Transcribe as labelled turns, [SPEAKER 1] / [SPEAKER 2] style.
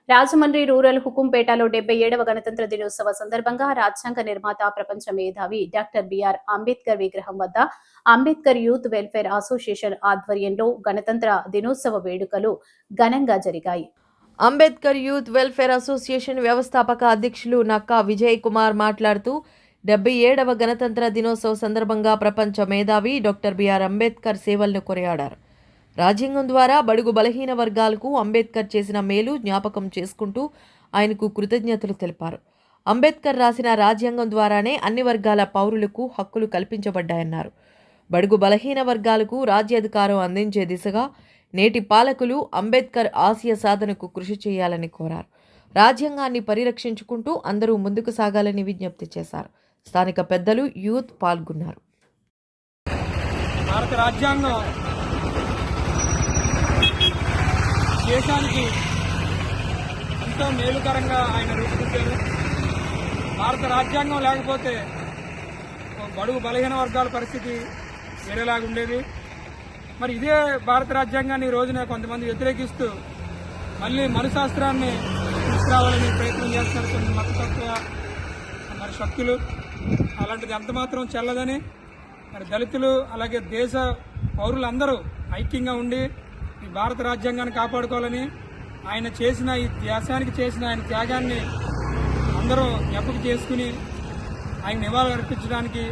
[SPEAKER 1] Rajahmundry rural హుకుంపేటలో 77వ గణతంత్ర దినోత్సవ సందర్భంగా రాజ్యాంగ నిర్మాత, ప్రపంచ మేధావి డాక్టర్ బిఆర్ అంబేద్కర్ విగ్రహం వద్ద అంబేద్కర్ యూత్ వెల్ఫేర్ అసోసియేషన్ ఆధ్వర్యంలో గణతంత్ర దినోత్సవ వేడుకలు ఘనంగా జరిగాయి.
[SPEAKER 2] అంబేద్కర్ యూత్ వెల్ఫేర్ అసోసియేషన్ వ్యవస్థాపక అధ్యక్షులు నక్కా విజయ్ కుమార్ మాట్లాడుతూ 77వ గణతంత్ర దినోత్సవ సందర్భంగా ప్రపంచ మేధావి డాక్టర్ బిఆర్ అంబేద్కర్ సేవలను కొనియాడారు. రాజ్యాంగం ద్వారా బడుగు బలహీన వర్గాలకు అంబేద్కర్ చేసిన మేలు జ్ఞాపకం చేసుకుంటూ ఆయనకు కృతజ్ఞతలు తెలిపారు. అంబేద్కర్ రాసిన రాజ్యాంగం ద్వారానే అన్ని వర్గాల పౌరులకు హక్కులు కల్పించబడ్డాయన్నారు. బడుగు బలహీన వర్గాలకు రాజ్యాధికారం అందించే దిశగా నేటి పాలకులు అంబేద్కర్ ఆశయ సాధనకు కృషి చేయాలని కోరారు. రాజ్యాంగాన్ని పరిరక్షించుకుంటూ అందరూ ముందుకు సాగాలని విజ్ఞప్తి చేశారు. స్థానిక పెద్దలు, యూత్ పాల్గొన్నారు.
[SPEAKER 3] భారత రాజ్యాంగం దేశానికి ఎంతో మేలుకరంగా ఆయన రూపుదిద్దారు. భారత రాజ్యాంగం లేకపోతే బడుగు బలహీన వర్గాల పరిస్థితి వేరేలాగా ఉండేది. మరి ఇదే భారత రాజ్యాంగాన్ని ఈ రోజున కొంతమంది వ్యతిరేకిస్తూ మళ్ళీ మనుశాస్త్రాన్ని తీసుకురావాలని ప్రయత్నం చేస్తున్నారు కొన్ని మతతత్వ మరి శక్తులు. అలాంటిది ఎంత మాత్రం చెల్లదని మరి దళితులు అలాగే దేశ పౌరులందరూ ఐక్యంగా ఉండి ఈ భారత రాజ్యాంగాన్ని కాపాడుకోవాలని, ఆయన చేసిన ఈ దేశానికి చేసిన ఆయన త్యాగాన్ని అందరూ జ్ఞాపకం చేసుకుని ఆయన నివాళులు అర్పించడానికి